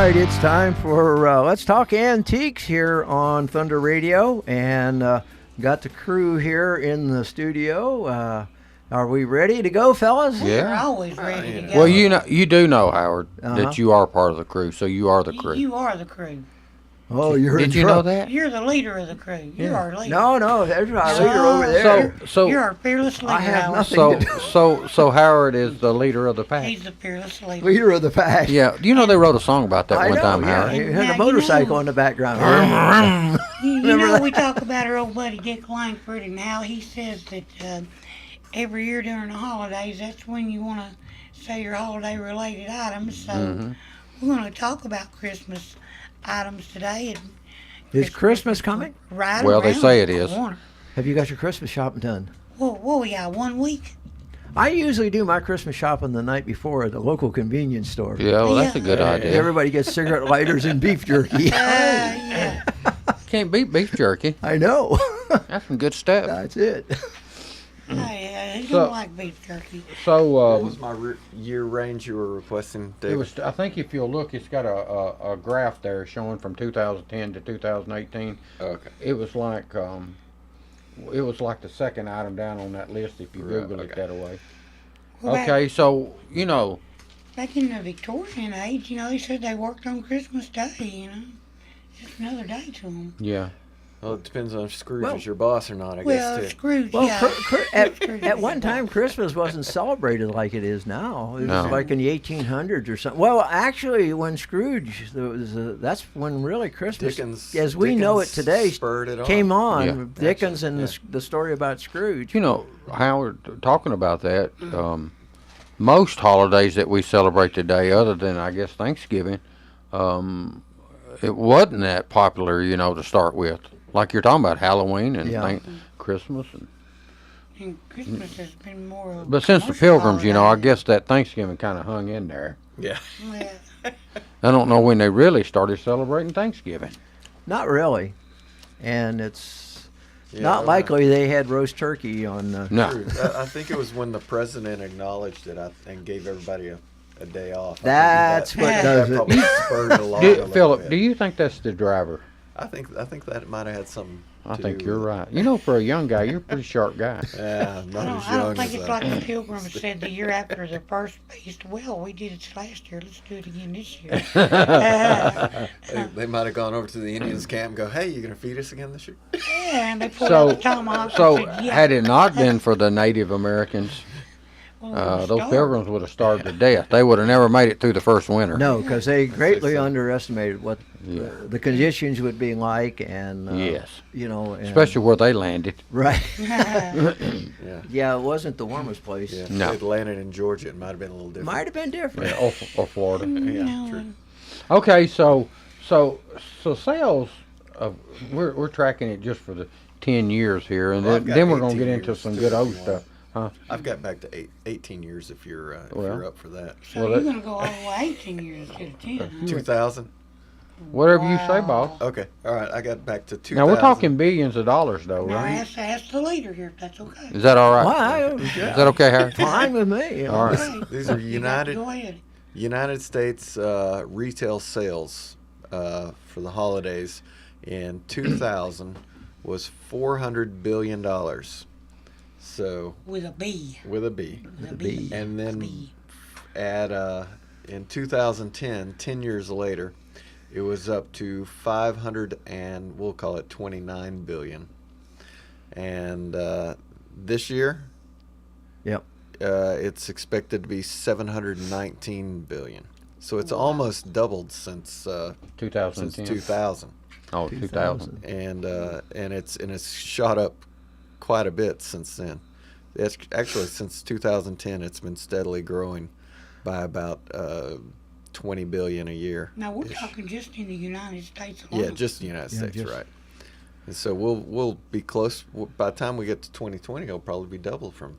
right, it's time for Let's Talk Antiques here on Thunder Radio, and got the crew here in the studio. Are we ready to go, fellas? We're Yeah. always ready to go. Well, you do know, Howard, Uh-huh. that you are part of the crew, so you are the crew. You are the crew. Oh, you're in Did you know trouble. that? You're the leader of the crew. You're our leader. No, there's our No. leader over there. So You're our fearless leader. I have Howard. nothing. so Howard is the leader of the pack. He's the fearless leader. Leader of the pack. Yeah. Do you know they wrote a song about that I one know, time, yeah. Howard? He Now, had a you motorcycle know- in the background. You Remember know, that? we talk about our old buddy Dick Langford and how he says that every year during the holidays, that's when you want to say your holiday-related items. So Mm-hmm. we're going to talk about Christmas items today. And Is Christmas coming? right Well, they around say it the is. corner. Have you got your Christmas shopping done? Well, we got 1 week. I usually do my Christmas shopping the night before at the local convenience store. Yeah, well, that's a good idea. Everybody gets cigarette lighters and beef jerky. Yeah. Can't beat beef jerky. I know. That's some good stuff. That's it. Who So- don't like beef jerky? So What was my year range you were requesting, it David? was. I think if you'll look, it's got a graph there showing from 2010 to 2018. Okay. It was like the second item down on that list if you Right, Google it okay. that way. Well, Okay, so Back in the Victorian age, they said they worked on Christmas Day, Just another day to them. yeah. Well, it depends on if Scrooge Well- is your boss or not, I Well, guess, too. Scrooge, Well, yeah. at one time, Christmas wasn't celebrated like it is now. It was No. like in the 1800s or something. Well, actually, when Scrooge, that's when really Christmas, as we know it Dickens today, spurred it on. came on. Yeah. Dickens and Actually, the story about Scrooge. Howard, talking about that, most holidays that we celebrate today, other than I guess Thanksgiving, it wasn't that popular, to start with. Like you're talking about Halloween and Yeah. Christmas, And Christmas has been more of a but since the commercial Pilgrims, I holiday. guess that Thanksgiving kind of hung in there. Yeah. Yeah. I don't know when they really started celebrating Thanksgiving. Not really. And it's Yeah, not I likely they had roast turkey on. No, True. I think it was when the president acknowledged it and gave everybody a day off. I think That's what that does it. probably spurred it along a little Philip, bit. do you think that's the driver? I think that might have had something I to think do you're with it. right. For a young guy, you're a pretty sharp guy. Yeah, I not don't, as I don't young think as it's like the Pilgrims said the year after the first feast. Well, we did it last year. Let's do it again this year. They might have gone over to the Indians camp and go, "Hey, you gonna feed us again this year?" Yeah, and they pulled out the tomahawk So and said, yeah. had it not been for the Native Americans, Well, it was those starved. Pilgrims would have starved to death. They would have never made it through the first winter. No, because they greatly underestimated what Yeah. the conditions would be like, and Yes. and, Especially where they landed. right. Yeah. Yeah, it wasn't the warmest place. Yeah. No. If they landed in Georgia, it might have been a little different. Might have been different. Yeah, or Florida. Yeah, No, true. Okay, so sales of we're tracking it just for the 10 years here, and Well, I've got then we're gonna 18 get into years, some too, good if old you want. stuff. I've got back to 18 years if you're Well. up for that. So Well, you're that- going to go all the way 18 years instead of 10. 2000. Whatever you say, Wow. boss. Okay. All right. I got back to 2000. Now we're talking billions of dollars, though, Now right? ask the leader here if that's okay. Is that all right? Why? Is that okay, Harry? Fine with me. All right. Okay. These are You got to United Go ahead. United States retail sales for the holidays in 2000 was $400 billion. So With a B. with a B. With a B. B. And then B. at in 2010, 10 years later, it was up to 500 and we'll call it 29 billion. And this year, Yep. it's expected to be 719 billion. So it's almost doubled since 2010. 2000, Oh, 2000. and it's shot up quite a bit since then. It's actually since 2010, it's been steadily growing by about 20 billion a year. Now we're ish. talking just in the United States alone. Yeah, just the United Yeah, States, just- right? And so we'll be close. By the time we get to 2020, it'll probably be doubled from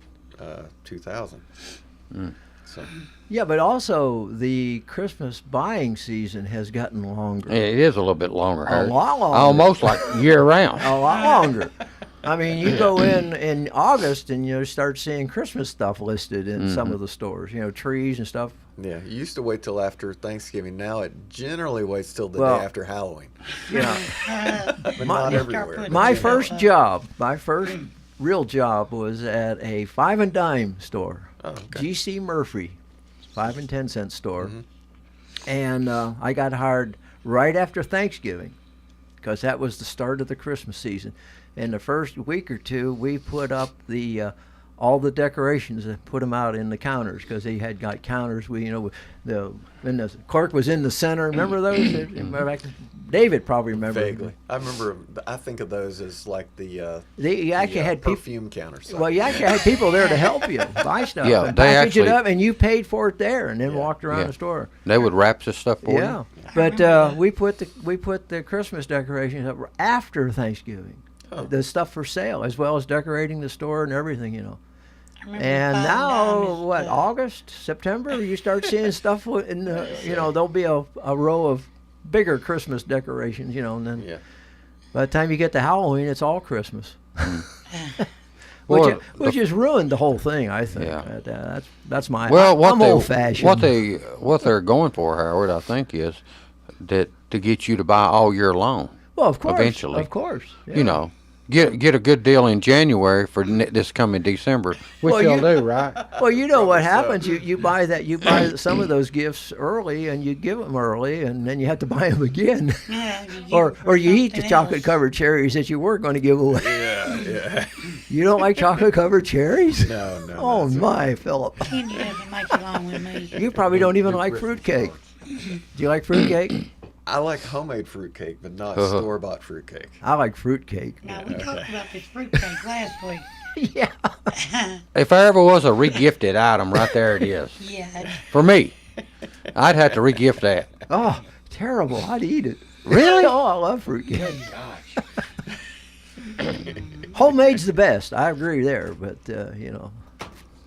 2000. So Yeah, but also the Christmas buying season has gotten longer. Yeah, it is a little bit longer, A Harry. lot longer. Almost like year round. A lot longer. I mean, you go in August and you start seeing Christmas stuff listed in some of the stores. Trees and stuff. Yeah, you used to wait till after Thanksgiving. Now it generally waits till the Well, day after Halloween. Yeah. But not everywhere. My first real job was at a 5 and dime store, Oh, okay. G.C. Murphy, 5 and 10 cent store, and I got hired right after Thanksgiving because that was the start of the Christmas season. And the first week or two, we put up all the decorations and put them out in the counters because they had got counters. And the cork was in the center. Remember those? David probably remembers. Vaguely. I remember, I think of those as like you actually had people. perfume counters. Well, you actually had people there to help you buy stuff. Yeah, and they package it actually- up, and you paid for it there, and then walked around Yeah. the store. They would wrap this stuff for Yeah, you. but we put the Christmas decorations up after Thanksgiving. Oh. The stuff for sale, as well as decorating the store and everything. I remember And buying now, diamonds, August, September, you start seeing stuff in the, there'll be a row of bigger Christmas decorations, and then Yeah. by the time you get to Halloween, it's all Christmas. Well, which has ruined the whole thing, I think. Yeah. That's my. Well, I'm old fashioned. what they're going for, Howard, I think, is that to get you to buy all year long. Well, of course. Eventually. Of course. Yeah. Get a good deal in January for this coming December, which Well, they'll do, right? Well, you know what Probably happens. You buy some of those gifts early, and you give them early, and then you have to buy them again. Yeah, you give or it for you eat the something chocolate else. covered cherries that you were going to give away. Yeah. You don't like chocolate covered cherries? No. Oh that's my, Philip. Candy doesn't make it along with me. You probably don't even like fruitcake. Do you like fruitcake? I like homemade fruitcake, but not store-bought fruitcake. I like fruitcake. Now, we talked about this fruitcake last week. Yeah. If there ever was a regifted item, right there it is. Yeah, it's- For me, I'd have to regift that. Oh, terrible. I'd eat it. Really? Oh, I love fruitcake. Homemade's the best. I agree there, but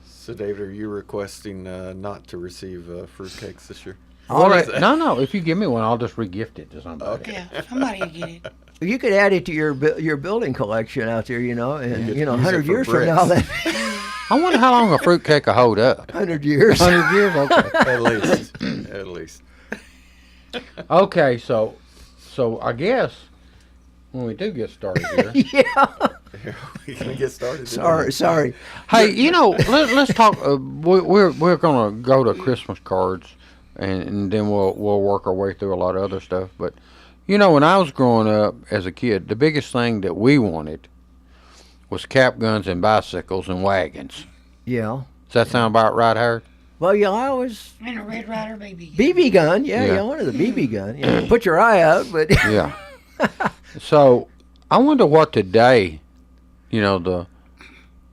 So, David, are you requesting not to receive fruitcakes this year? all right. No. If you give me one, I'll just regift it to somebody. yeah, somebody will get it. You could add it to your building collection out there, and could use it 100 for years from now, bricks. I wonder how long a fruitcake will hold up. 100 years. 100 years? Okay. At least. At least. Okay, so I guess when we do get started here. Yeah. We can get started. Sorry. Hey, let's talk. We're gonna go to Christmas cards, and then we'll work our way through a lot of other stuff. But when I was growing up as a kid, the biggest thing that we wanted was cap guns and bicycles and wagons. Yeah. Does that sound about right, Howard? Well, I was And a Red Rider baby. BB gun. Yeah, Yeah. I wanted the BB gun. Put your eye out, but Yeah. So I wonder what today,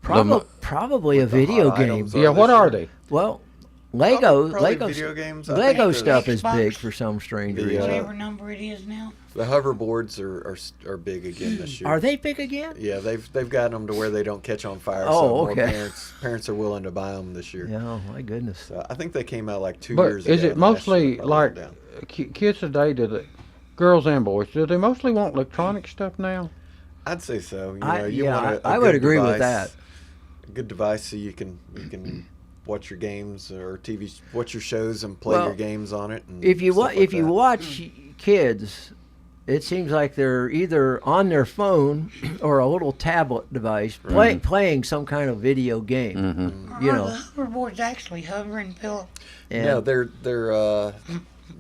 probably a video hot game. items yeah, what this are year. they? Well, Lego video games. I Lego think stuff is Xbox. big for some strange The, reason. Whatever number it is now. The hoverboards are big again this year. Are they big again? Yeah, they've gotten them to where they don't catch on fire. Oh, so more okay. parents are willing to buy them this year. Yeah, oh, my goodness. So I think they came out like 2 But years ago. is it and last year mostly they probably like went down. kids today? Girls and boys, do they mostly want electronic stuff now? I'd say so. I would agree with that. A good device so you can watch your games or watch your shows and play Well, your games on it. And If you stuff like if you that. watch kids, it seems like they're either on their phone or a little tablet device playing some kind of video game. Mm-hmm. You Or know. the hoverboard's actually hovering, Phil. And Yeah,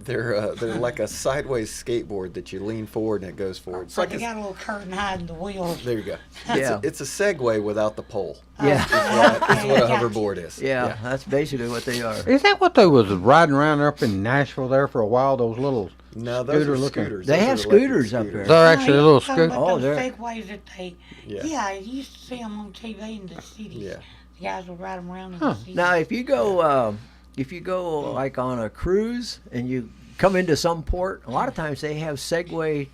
they're like a sideways skateboard that you lean forward and it goes forward. It's Or like they got a little curtain hiding the wheels. there you go. Yeah. It's a Segway without the pole. Yeah. That's what a Gotcha. hoverboard is. yeah, that's basically what they are. Is that what they was riding around up in Nashville there for a while? Those little No, those are Scooter-looking. scooters. They Those have are electric scooters up there. scooters. They're actually a No, little he's talking scoot. about Oh, those they're- segways that they. Yeah. Yeah, I used to see them on TV in the cities. Yeah. The guys would ride them around in Huh. the cities. Now, if you go like on a cruise and you come into some port, a lot of times they have Segway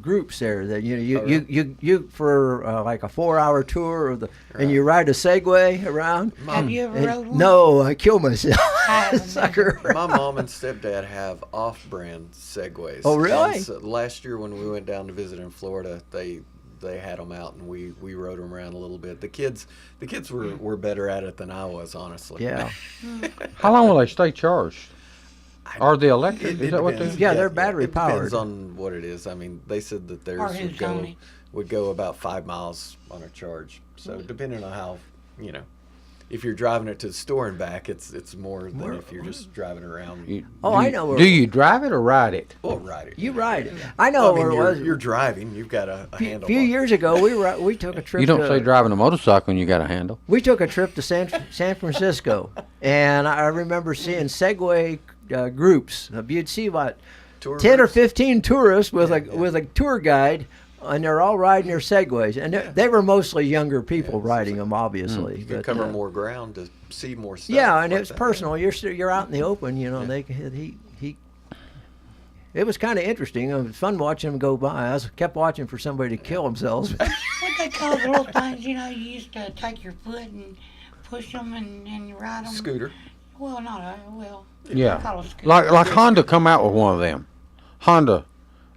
groups there that you for like a 4-hour tour of and you ride a Segway around. Have you ever And- rode one? no, I kill myself. I haven't Sucker. My mom and stepdad have off-brand Segways. Oh, really? And so last year when we went down to visit in Florida, they they had them out, and we rode them around a little bit. The kids were better at it than I was, honestly. Yeah. How long will they stay charged? Are they electric? It Is that what they? depends. Yeah, they're battery it depends powered. on what it is. I mean, they said that Or theirs who's on it. would go about 5 miles on a charge. So depending on how, if you're driving it to the store and back, it's more than if you're just driving around. Oh, I know. Do you drive it or ride it? Or ride it. You ride it. I know where it you're, was. you're driving. You've got a A handle. few years ago, we took a trip. You don't to, say driving a motorcycle when you got a handle. We took a trip to San Francisco, and I remember seeing Segway groups. You'd see about Tour 10 or groups. 15 tourists with Yeah. with a tour guide, and they're all riding their Segways, and they were mostly younger people riding them, obviously. You can but, cover more ground to see more stuff. Yeah, and like it's that. personal. You're out in the open, They It was kind of interesting. It was fun watching them go by. I kept watching for somebody to kill themselves. What they call the little things, you used to take your foot and push them and ride them. Scooter. Well, not a, well. Yeah. They call it scooter. Like Honda come out with one of them. Honda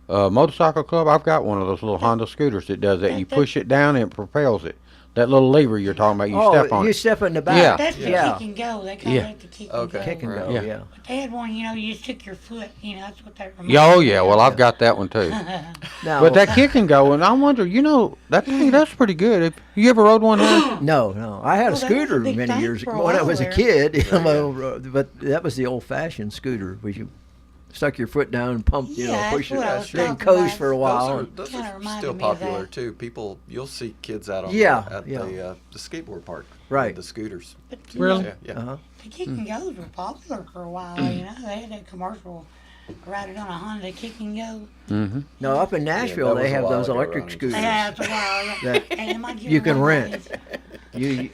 Motorcycle Club, I've got one of those little Honda scooters that does that. You push it down and it propels it. That little lever you're talking about, you step on you it. step in the back. Yeah. That's the Yeah. kick and go. They call Yeah. it the kick Okay. and go. Kick and go, Yeah. yeah. But they had one, you just took your foot, that's what that reminds Yeah, oh me yeah, of. well I've got that one too. Now, But that kick and go, and I wonder, that thing, that's pretty good. If you ever rode one, huh? no, I had a Well, that was a scooter big many thing years for a ago when I while was a there. kid. But that was the old-fashioned scooter, where you stuck your foot down and pumped, Yeah, push that's what I it, was then talking coast about. for a while. Those Kinda are reminded still me of popular that. too. You'll see kids out on Yeah, at yeah. the skateboard park. Right. With the scooters. But, Really? Yeah. Uh-huh. The kick and goes were popular for a while, They had that commercial, ride it on a Honda kick and go. Mm-hmm. No, up in Nashville, that they was a have while those ago, electric Ronnie. scooters. Yeah, it's a while. Yeah. That Hey, am I giving you can my rent. money?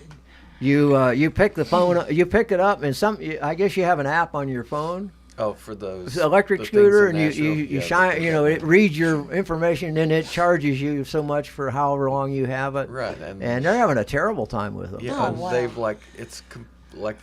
You pick the phone up, you pick it up, and I guess you have an app on your phone. Oh, for those It's an electric the things scooter, in and Nashville. you Yeah, shine. It reads your information, and it charges you so much for however long you have it. Right, And they're having a terrible time with them. yeah, Oh, and wow. they've like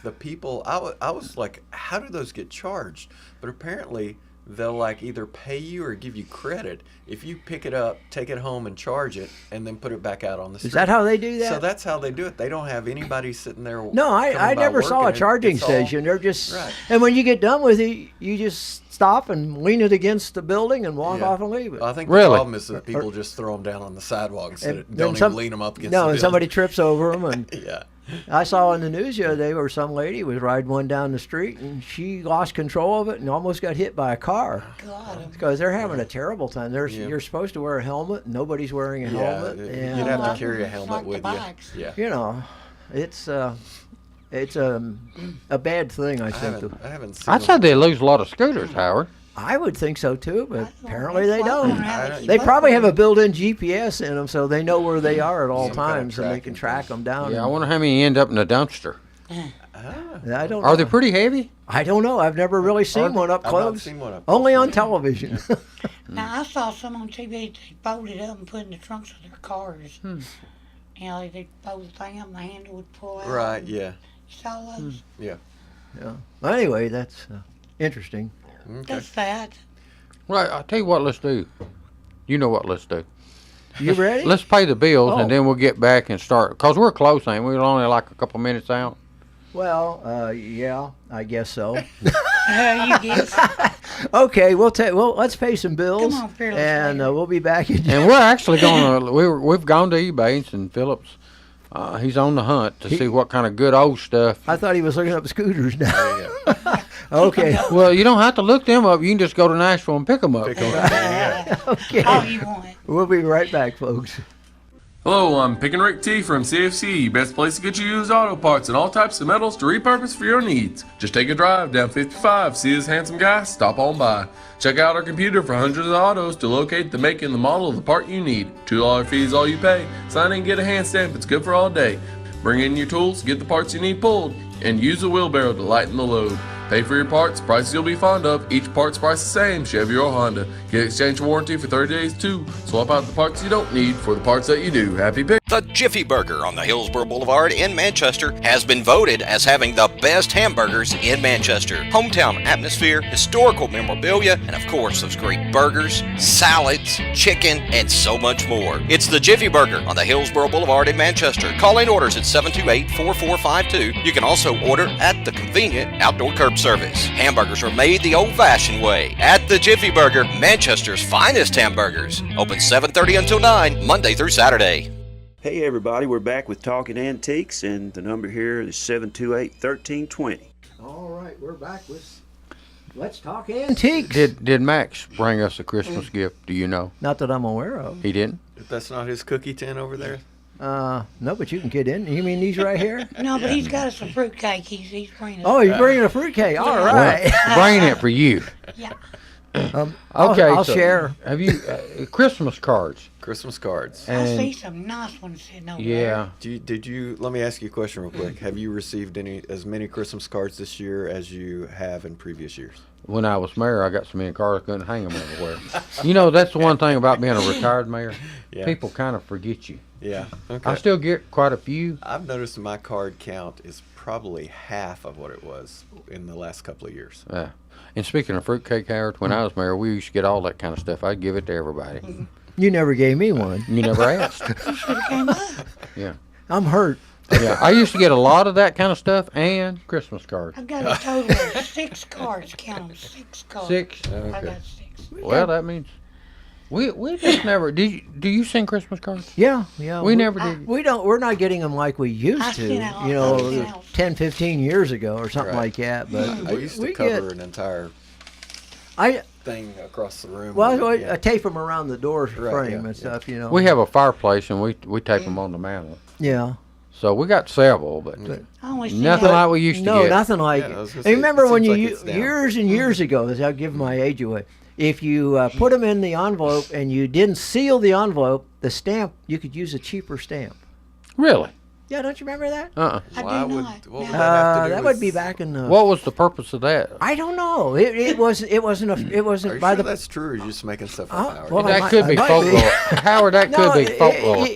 the people. I was like, how do those get charged? But apparently they'll either pay you or give you credit if you pick it up, take it home, and charge it, and then put it back out on the street. Is that how they do that? So that's how they do it. They don't have anybody sitting there. No, coming I by never saw a working. charging It's all- station. They're just, Right. and when you get done with it, you just stop and lean it against the building and walk Yeah. off and leave it. I think Really? the problem is that people just throw them down on the sidewalk instead of then don't even lean them up against the No, and building. somebody trips over them. And Yeah. I saw in the news the other day where some lady was riding one down the street and she lost control of it and almost got hit by a car. God, Because they're having a terrible time. Yeah. You're supposed to wear a helmet. Nobody's wearing a Yeah, helmet. you'd And, have Well, to carry a it's helmet like the with bikes. you. Yeah. it's a bad thing, I I think. haven't seen I'd say them. they lose a lot of scooters, Howard. I would think so too, but apparently that's they why I don't. wonder how I- keep They up probably with have a it. built-in GPS in them, so they know where they are at all Some kind of times, and they can tracking track thing. them down. Yeah, I wonder how many end up in the dumpster. I don't. Are know. they pretty heavy? I don't know. I've never really seen one up I've not close. seen one up Only close. on television. Now I saw some on TV. They folded up and put in the trunks of their cars. They fold the thing up and the handle would pull out. Right. Yeah. You saw those? Yeah. Yeah. Well, anyway, that's interesting. Okay. That's that. Right, I'll tell you what let's do. You know what let's do. You ready? Let's pay the bills, Oh. and then we'll get back and start. Because we're close, ain't we? We're only like a couple minutes out. Well, yeah, I guess so. You guess. Okay, let's pay some bills, Come on, Fearless and Lady. we'll be back in. And we're actually going to, we've gone to eBay, and Phillips, he's on the hunt to see what kind of good old stuff. I thought he was looking up scooters now. There you go. Okay. Well, you don't have to look them up. You can just go to Nashville and pick them up. Pick 'em up. Yeah. Okay. All you want. We'll be right back, folks. Hello, I'm Pickin' Rick T from CFC, best place to get you used auto parts and all types of metals to repurpose for your needs. Just take a drive down 55, see this handsome guy, stop on by. Check out our computer for hundreds of autos to locate the make and the model of the part you need. $2 fee is all you pay. Sign in and get a hand stamp, it's good for all day. Bring in your tools, get the parts you need pulled, and use a wheelbarrow to lighten the load. Pay for your parts, prices you'll be fond of. Each part's price the same, Chevy or Honda. Get exchange warranty for 30 days too. Swap out the parts you don't need for the parts that you do. Happy pick. The Jiffy Burger on the Hillsborough Boulevard in Manchester has been voted as having the best hamburgers in Manchester. Hometown atmosphere, historical memorabilia, and of course those great burgers, salads, chicken, and so much more. It's the Jiffy Burger on the Hillsborough Boulevard in Manchester. Call in orders at 728-4452. You can also order at the convenient outdoor curb service. Hamburgers are made the old-fashioned way at the Jiffy Burger, Manchester's finest hamburgers. Open 7:30 until 9, Monday through Saturday. Hey everybody, we're back with Talking Antiques, and the number here is 728-1320. All right, we're back with Let's Talk Antiques. Did Max bring us a Christmas gift? Do you know? Not that I'm aware of. He didn't? If that's not his cookie tin over there. No, but you can get in. You mean these right here? No, but he's got us a fruitcake. He's bringing us. Oh, you're bringing a fruitcake. All right. Bringing it for you. Yeah. I'll so share. Have you Christmas cards? Christmas cards. I see And some nice ones sitting over yeah, Did you? Let me ask you a question real quick. Have you received as many Christmas cards this year as you have in previous years? when I was mayor, I got so many cards I couldn't hang them everywhere. You know, that's the one thing about being a retired mayor. Yeah. People kind of forget you. Yeah. Okay. I still get quite a few. I've noticed my card count is probably half of what it was in the last couple of years. And speaking of fruitcake, Howard, when I was mayor, we used to get all that kind of stuff. I'd give it to everybody. You never gave me one. You never asked. there. Came up. Yeah. I'm hurt. Yeah. I used to get a lot of that kind of stuff and Christmas cards. I've got a total of 6 cards. Count them, 6 cards. 6. I Okay. got 6. Well, that means we just never. Do you send Christmas cards? Yeah. We never did. We're not getting them like we I used to. sent out- You I sent know, out. 10, 15 years ago or something Right. like that. But I used to we cover get. an entire I thing across the room. well, with it, I tape them around the door frame Right, yeah, and yeah. stuff. You know. We have a fireplace and we tape them on the mantle. Yeah. So we got several, but I only sent nothing out- like we used to No, get. nothing like. Yeah, I was gonna And say, remember it when seems you like it's down. years and years ago? I'll give my age away. If you put them in the envelope and you didn't seal the envelope, the stamp you could use a cheaper stamp. Really? Yeah, don't you remember that? Uh-uh. I Why do would- not. what would No. that have to do That with- would be back in the. What was the purpose of that? I don't know. It wasn't. It wasn't. It Are wasn't you by sure the. that's true, or are you just making stuff Oh, up, Howard? well, That might- could be it might folklore. be. Howard, that could be folklore.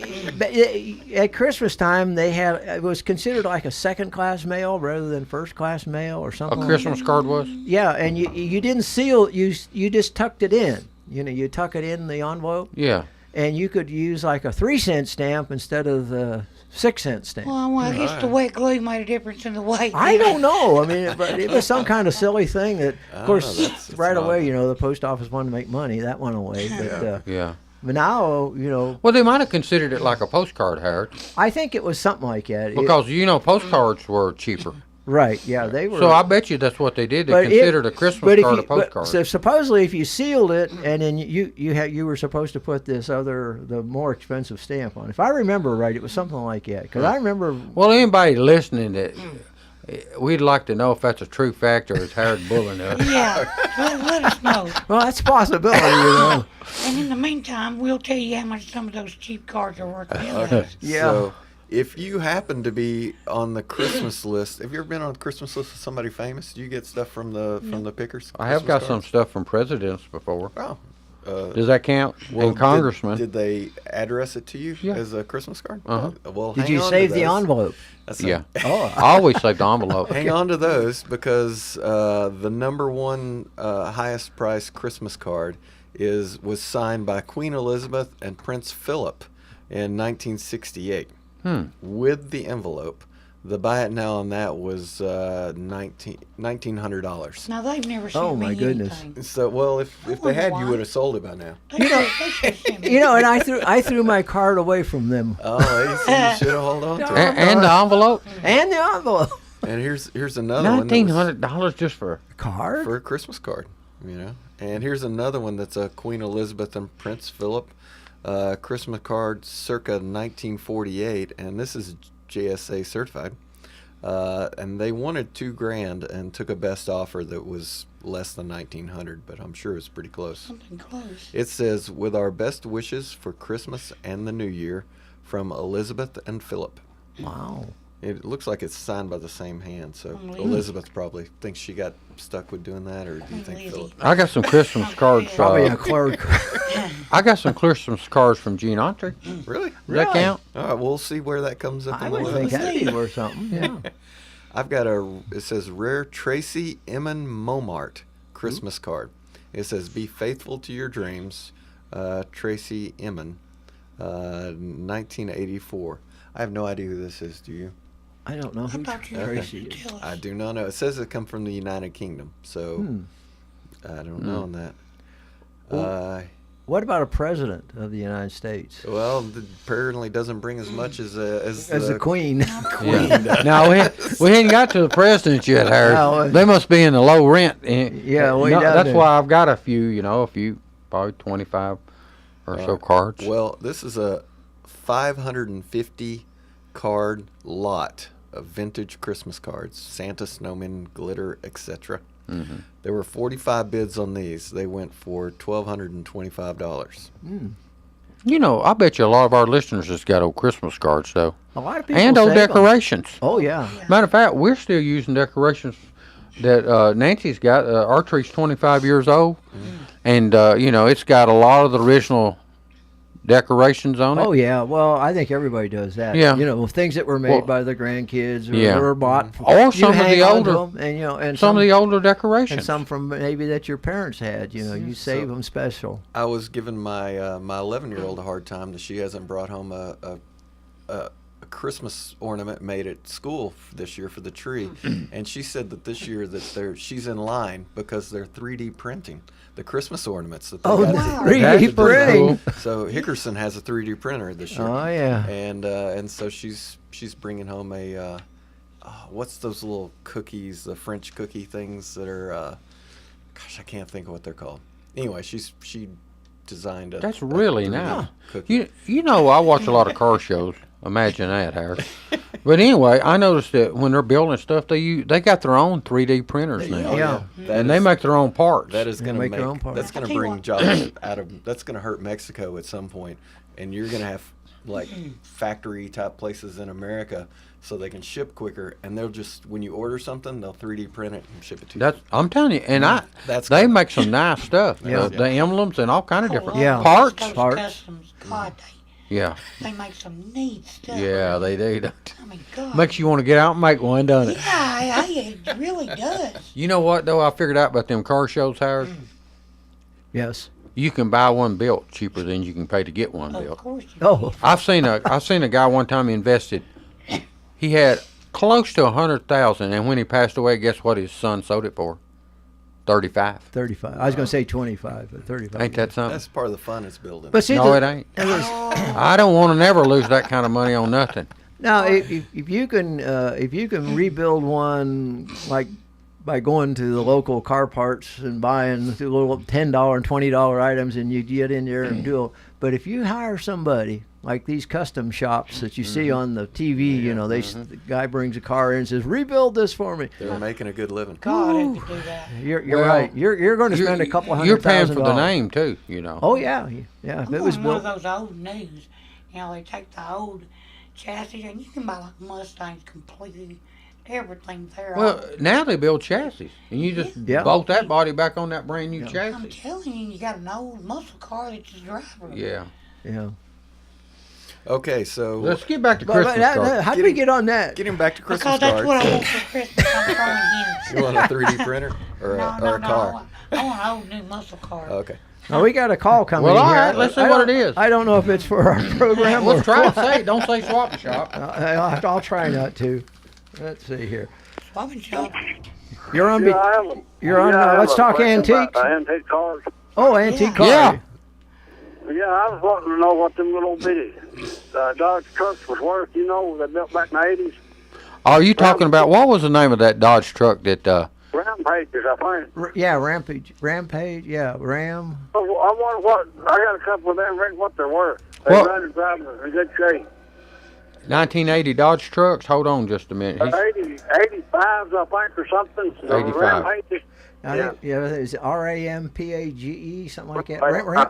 At Christmas time, they had it was considered like a second-class mail rather than first-class mail or A something. like Christmas card was? Yeah, and you didn't seal. You just tucked it in. You know, you tuck it in the envelope, Yeah. and you could use like a 3-cent stamp instead of the 6-cent stamp. Well, I guess the wet glue made a difference in the weight. I don't know. I mean, but it was some kind of silly thing that, of course, that's right not- away, you know, the post office wanted to make money. That went away. But, Yeah. but now, you know, Well, they might have considered it like a postcard, Howard, I think it was something like that. because you know postcards were cheaper. Right? Yeah, they were. So I bet you that's what they did. They But considered a Christmas if card you- a postcard. So supposedly, if you sealed it, and then you were supposed to put the more expensive stamp on. If I remember right, it was something like that. Because I remember. Well, anybody listening, that we'd like to know if that's a true fact or is Howard bullying us. Yeah, let us know. Well, that's a possibility, you know. And in the meantime, we'll tell you how much some of those cheap cards are worth. Okay. Yeah. So, if you happen to be on the Christmas list, have you ever been on the Christmas list with somebody famous? Do you get stuff from the pickers? I have got Christmas some cards? stuff from presidents before. Oh. Does that count? And congressmen. Did they address it to you Yeah. as a Christmas card? Uh-huh. Well, Did hang you on to save the those. envelope? That's Yeah. Oh, I always save the envelope. Hang on to those because the number one highest price Christmas card was signed by Queen Elizabeth and Prince Philip in 1968 with the envelope. The buy it now on that was $1,900. Now they've never sent Oh, me my goodness. anything. So, well, if they wonder had, why. you would have sold it by now. They should send me. you know, and I threw my card away from them Oh, you should have held on to it. And the envelope? and the envelope. And here's another one. that was $1,900 just for. Card? for a Christmas card, you know. And here's another one that's a Queen Elizabeth and Prince Philip Christmas card circa 1948, and this is JSA certified. And they wanted $2,000 and took a best offer that was less than 1,900, but I'm sure it's pretty close. Something close. It says, "With our best wishes for Christmas and the New Year, from Elizabeth and Philip." Wow. It looks like it's signed by the same hand, so Lizzie. Elizabeth probably thinks she got stuck with doing that, or do you think Lizzie. Philip? I got some Christmas cards. Probably a clerk. I got some Christmas cards from Gene Autry. Really? Does that Really? count? All right, we'll see where that comes up I in the would think list. that'd be worth something. Yeah. I've got it says Rare Tracy Emin Momart Christmas card. It says, "Be faithful to your dreams," Tracy Emin, 1984. I have no idea who this is, do you? I don't know who thought you were Tracy going to is. tell us. I do not know. It says it come from the United Kingdom, so I don't know on that. What about a president of the United States? Well, apparently doesn't bring as much as As the Queen. Yeah. No, we ain't got to the president yet, Harry. No, They must be in the low rent. Yeah, we no, down that's there. why I've got a few, probably 25 or so cards. Well, this is a 550 card lot of vintage Christmas cards, Santa, snowmen, glitter, etc. There were 45 bids on these. They went for $1,225. I bet you a lot of our listeners has got old Christmas cards, though. A lot of people And old save 'em. decorations. Oh, yeah. Matter of fact, we're still using decorations that Nancy's got. Our tree's 25 years old, and it's got a lot of the original decorations on it. Oh, yeah. Well, I think everybody does that. Yeah. Things that were made Well, by the grandkids or yeah. were bought. Or you some of hang the on to older- 'em, and some of the older and decorations. some from maybe that your parents had. You save So- them special. I was giving my my 11-year-old a hard time that she hasn't brought home a Christmas ornament made at school this year for the tree, and she said that this year that she's in line because they're 3D printing the Christmas ornaments that they Oh, got. wow. really? That's pretty Printing. cool. So Hickerson has a 3D printer this year. Oh, yeah. And so she's bringing home a what's those little cookies, the French cookie things that are gosh, I can't think of what they're called. Anyway, she designed a That's really 3D nice. cookie. I watch a lot of car shows. Imagine that, Harry. But anyway, I noticed that when they're building stuff, they got their own 3D printers now. Oh, Yeah. That And they is- make their own parts. that is going to make make their own parts. that's going I'll to tell you bring what. jobs out of that's going to hurt Mexico at some point, and you're going to have like factory type places in America so they can ship quicker, and they'll just when you order something they'll 3D print it and ship it to you. I'm telling you, and That's they cool. make some nice stuff. Yeah. The emblems and all kind of different Yeah. parts. Those Parts. Customs, God, Yeah, they make some neat stuff. yeah, they do. I mean, God. Makes you want to get out and make one, doesn't it? Yeah, it really does. You know what though? I figured out about them car shows, Howard. Yes. You can buy one built cheaper than you can pay to get one Of built. course you Oh, I've seen a guy one time invested. He had close to 100,000, and when he passed away, guess what his son sold it for? 35. 35. I was going to say 25, but 35. Ain't that something? That's part of the fun it's building. But see, No, it ain't. I don't want to never lose that kind of money on nothing. now, if you can rebuild one like by going to the local car parts and buying the little $10 and $20 items, and you get in there and do it. But if you hire somebody like these custom shops that you see on the TV, the guy brings a car in and says, "Rebuild this for me." They're making a good living. God, I could do that. You're Well, right. You're going to spend a couple You're $100,000. paying for the name too, Oh yeah, yeah. If I'm it was on one of built, those old news. They take the old chassis and you can buy like Mustangs completely, everything there. Well, now they build chassis, and you just Yeah. bolt that body back on that brand new I'm chassis. telling you, you got an old muscle car that's a driver. Yeah. yeah. Okay, so Let's get back to But Christmas cards. how did we get on that? getting back to Christmas Because that's cards. what I want for Christmas. I'm throwing hints. You want a 3D printer or No, a, no, or a no. car? I want an old new muscle car. Okay. Now, we got a call coming Well, in all here. right, let's see I what don't- it is. I don't know if it's for our program. Let's or try what. to say it. Don't say swap shop. I'll try not to. Let's see here. Swapping shop. You're on. Yeah, I have a- You're on. yeah, I have Let's a talk question antiques. about antique cars. Oh, antique car. Yeah. Yeah, I was wanting to know what them little bitty Dodge trucks was worth. They built back in the 80s. Are you talking about what was the name of that Dodge truck that? Rampages, I think. Yeah, Rampage. Yeah, Ram. I wonder what. I got a couple of them. Rick, what they're worth. They Well- run and drive in good shape. 1980 Dodge trucks. Hold on just a minute. 85s, I think, or something. The 85. Rampages. Yeah, it's Rampage, something like that. I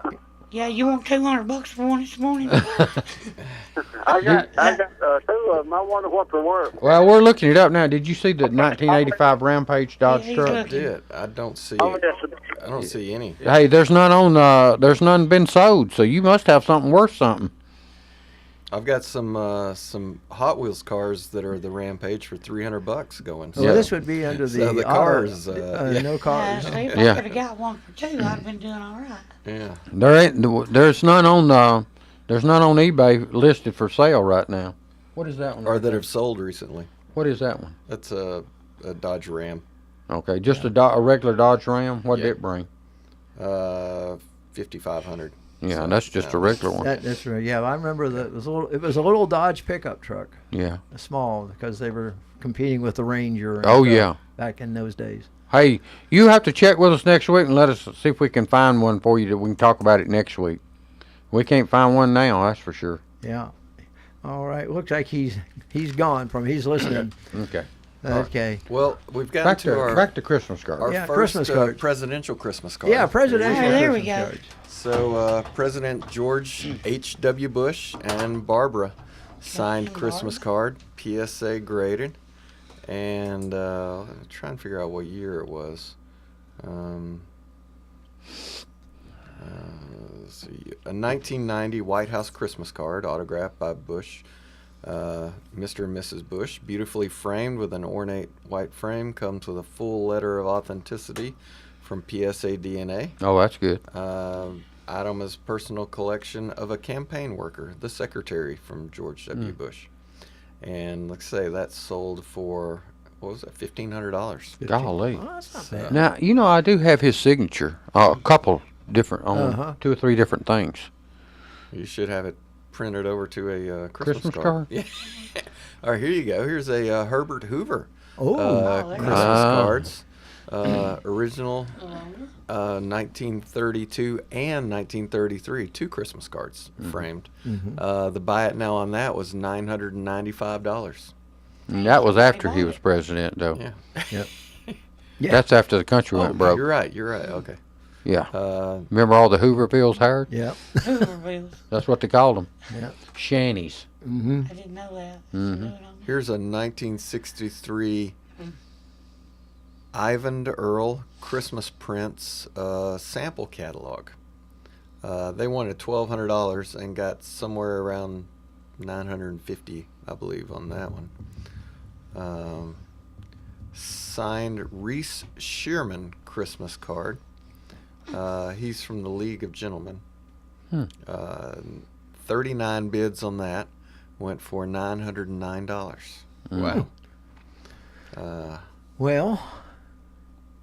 Yeah, you want $200 for one this morning? I got two of them. I wonder what they're worth. Well, we're looking it up now. Did you see the 1985 Rampage Dodge Yeah, he's truck? I looking. did. I don't see. Oh, yes. I don't see any. Hey, there's none on. There's none been sold, so you must have something worth something. I've got some Hot Wheels cars that are the Rampage for $300 going. Well, this would be under the, So the auto- cars, yeah. no cars. See, if Yeah. I could have got one for two, I'd have been doing all right. Yeah. There's none on. There's none on eBay listed for sale right now. What is that one? Or that have sold recently. What is that one? That's a Dodge Ram. Okay, just a regular Dodge Ram. What did Yeah. it bring? 5,500. Yeah, So, that's just yeah. a regular one. That's right. Yeah, I remember that. It was a little Dodge pickup truck, Yeah. small, because they were competing with the Ranger. and Oh stuff yeah. back in those days. Hey, you have to check with us next week and let us see if we can find one for you that we can talk about it next week. We can't find one now, that's for sure. Yeah. All right. Looks like he's gone from. He's listening. Okay. Okay. Well, we've gotten Back to Christmas cards. our Yeah, first Christmas cards. presidential Christmas card. Yeah, presidential. All right, there we Christmas go. cards. So President George H.W. Bush and Barbara signed and Christmas card, PSA graded, and I'm trying to figure out what year it was. Let's see, a 1990 White House Christmas card autographed by Bush, Mr. and Mrs. Bush, beautifully framed with an ornate white frame, comes with a full letter of authenticity from PSA DNA. Oh, that's good. Item is personal collection of a campaign worker, the secretary from George W. Bush. And let's say that sold for, what was it, $1,500. Golly. Well, that's not bad. Now, you know, I do have his signature. A couple different, on Uh-huh. 2 or 3 different things. You should have it printed over to a Christmas, Christmas card. card? Yeah. All right, here you go. Here's a Herbert Hoover Oh. there Christmas you go. cards. Original 1932 and 1933, 2 Christmas cards framed. The buy it now on that was $995. And that was after he was president, though. Yeah. Yeah. That's after the country went broke. You're right. You're right. Okay. Yeah. Uh, Remember all the Hoovervilles hired? Yeah. Hoovervilles. That's what they called them. Yeah. Shannies. Mm-hmm. I didn't know that. Here's a 1963 Ivan Earl Christmas Prince sample catalog. They wanted $1,200 and got somewhere around $950, I believe, on that one. Signed Reese Shearman Christmas card. He's from the League of Gentlemen. 39 bids on that. Went for $909. Wow. Well,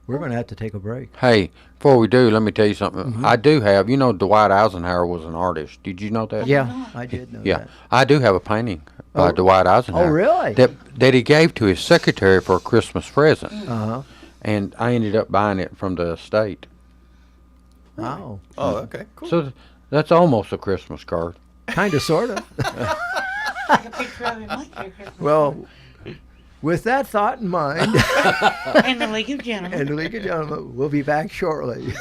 we're going to have to take a break. Hey, before we do, let me tell you something. I do have, you know, Dwight Eisenhower was an artist. Did you know that? Yeah, I did know Yeah. that. I do have a painting by Oh. Dwight Eisenhower. Oh, really? That he gave to his secretary for a Christmas present. Uh-huh. And I ended up buying it from the estate. Wow. Oh, okay, cool. So that's almost a Christmas card. Kind of, sort of. Take a picture of him later. Well, with that thought in mind, In the League of Gentlemen. and ladies and gentlemen, we'll be back shortly.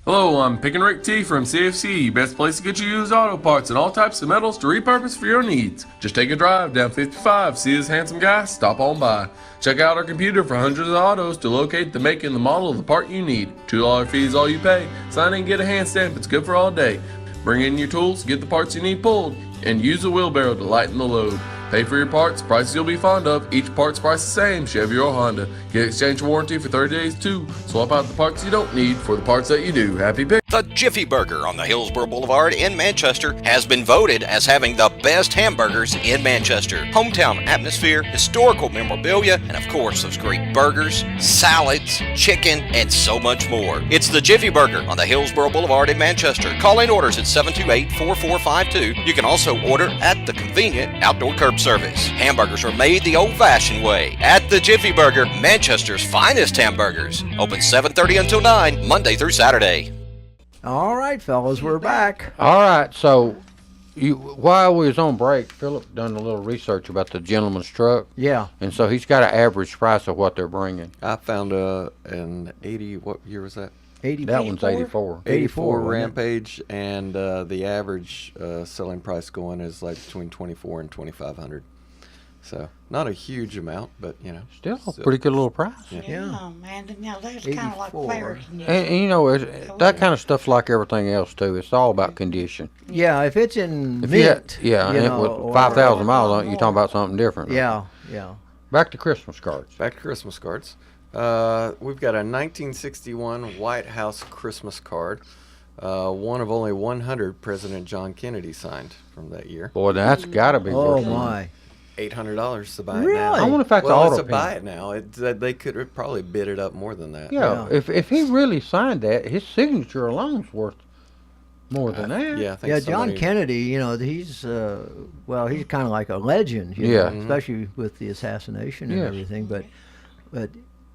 Hello, I'm Pick and Rick T from CFC, best place to get you used auto parts and all types of metals to repurpose for your needs. Just take a drive down 55, see this handsome guy, stop on by. Check out our computer for hundreds of autos to locate the make and the model of the part you need. $2 fee is all you pay. Sign in and get a hand stamp, it's good for all day. Bring in your tools, get the parts you need pulled, and use a wheelbarrow to lighten the load. Pay for your parts, prices you'll be fond of. Each part's price the same, Chevy or Honda. Get exchange warranty for 30 days too. Swap out the parts you don't need for the parts that you do. Happy pick. The Jiffy Burger on the Hillsborough Boulevard in Manchester has been voted as having the best hamburgers in Manchester. Hometown atmosphere, historical memorabilia, and of course those great burgers, salads, chicken, and so much more. It's the Jiffy Burger on the Hillsborough Boulevard in Manchester. Call in orders at 728-4452. You can also order at the convenient outdoor curb service. Hamburgers are made the old-fashioned way at the Jiffy Burger, Manchester's finest hamburgers. Open 7:30 until 9, Monday through Saturday. All right, fellas, we're back. All right, so while we was on break, Philip done a little research about the gentleman's truck, Yeah. and so he's got an average price of what they're bringing. I found an 80, what year was that? That one's 84. 84 wasn't it? Rampage, and the average selling price going is like between 24 and 2,500. So not a huge amount, but you know, Still a pretty good little price. Yeah, man. Now that's kind of like 84. fair condition. And you know, that kind of stuff's like everything else too. It's all about condition. Yeah, if it's in If you had, mint. yeah, you and know, with or- 5,000 miles on it, you're talking about something different. Yeah, yeah. Back to Christmas cards. back to Christmas cards. We've got a 1961 White House Christmas card, one of only 100 President John Kennedy signed from that year. Boy, that's got to be Oh worth it. my. $800 to buy it Really? now. I wonder if that's well, auto it's a pen. buy it now. They could have probably bid it up more than that. Yeah, if he really signed that, his signature alone's worth more than that. Yeah, I think Yeah, John somebody- Kennedy, you know, he's he's kind of like a legend, you Yeah. know, especially with the assassination and Yes. everything. But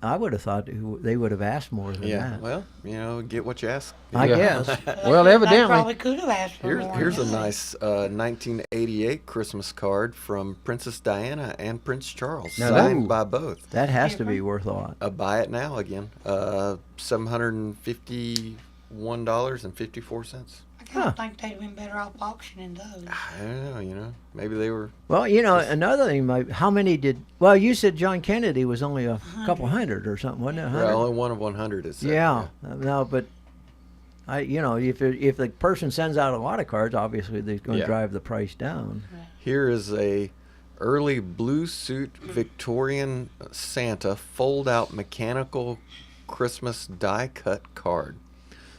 I would have thought they would have asked more than Yeah, that. well, you know, get what you ask. I Yeah. guess. Well, They evidently, probably could have asked for more. Here's a than that. nice 1988 Christmas card from Princess Diana and Prince Charles, Now signed that- by both. That has to be worth a lot. Buy it now again. $751.54. I kind of think they'd have been better off auctioning those. I don't know. You know, maybe they were. Well, you know, another thing, how many did? Well, you said John Kennedy was only a couple hundred or something, wasn't it? 100? Well, only one of 100 is. Yeah. No, but if the person sends out a lot of cards, obviously they're going to Yeah. drive the price down. Here is a early blue suit Victorian Santa fold-out mechanical Christmas die-cut card.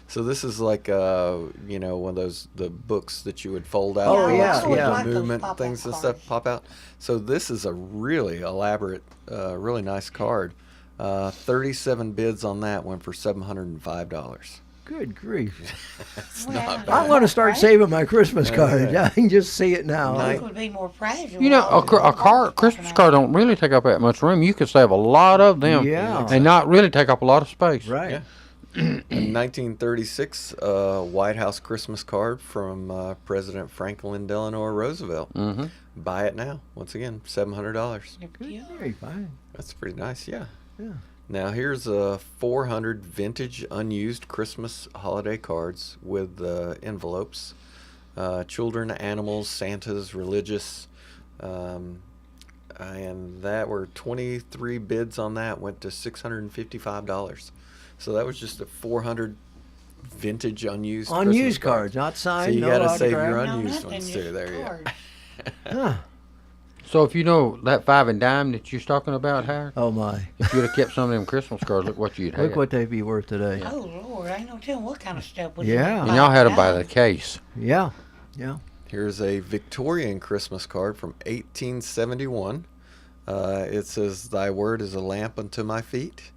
So this is like you know, one of the books that you would fold out. Oh, and yeah, watch yeah. the Like those movement pop-out things and cards. stuff pop out. So this is a really elaborate, really nice card. 37 bids on that went for $705. Good grief! It's Well, not I bad. I want to start saving my Christmas cards. I can just see it now. Those would be more fragile. you know, a Christmas card don't really take up that much room. You could save a lot of them, Yeah. and not really take up a lot of space. Right. Yeah. In 1936, White House Christmas card from President Franklin Delano Roosevelt. Mm-hmm. Buy it now. Once again, $700. Very fine. That's pretty nice. Yeah. Yeah. Now here's 400 vintage unused Christmas holiday cards with envelopes. Children, animals, Santas, religious. And that were 23 bids on that, went to $655. So that was just a 400 vintage unused Christmas Unused cards, not signed. So you no got to save autograph. your No, unused nothing, ones just too. There, yeah. cards. Huh. So if you know that 5 and dime that you're talking about, Howard, Oh my! if you'd have kept some of them Christmas cards, look what you'd Look have. what they'd be worth today. Oh Lord, ain't no telling what kind of stuff was. Yeah. And y'all had them by the case. Yeah. Yeah. Here's a Victorian Christmas card from 1871. It says, "Thy word is a lamp unto my feet."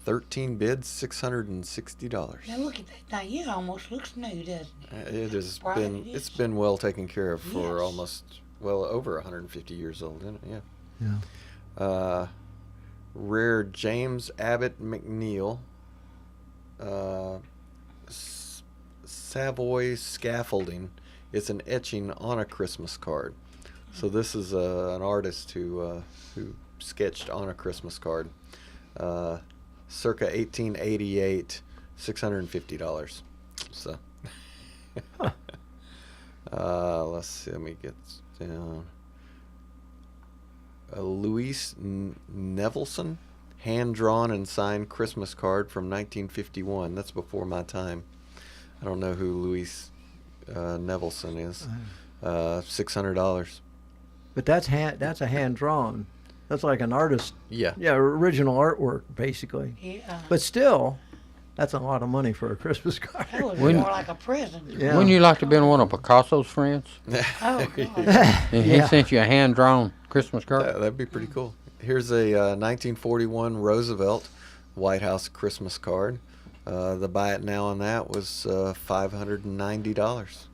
13 bids, $660. Now look at that. Now you almost looks new, doesn't it? It has Right, been it it's is. been well taken care of for Yes. almost over 150 years old, isn't it? Yeah. Yeah. Rare James Abbott McNeil, Savoy scaffolding. It's an etching on a Christmas card. So this is an artist who sketched on a Christmas card, circa 1888, $650. So, let's see. Let me get down. Louise Nevelson, hand-drawn and signed Christmas card from 1951. That's before my time. I don't know who Louise Nevelson is. $600. But that's a hand drawn. That's like an artist. Yeah. Yeah, original artwork basically. Yeah. But still, that's a lot of money for a Christmas card. That was When- more like a present. Yeah. Wouldn't you like to have been one of Picasso's friends? Oh God. And he Yeah. sent you a hand-drawn Christmas card? That'd be pretty cool. Here's a 1941 Roosevelt White House Christmas card. The buy it now on that was $590.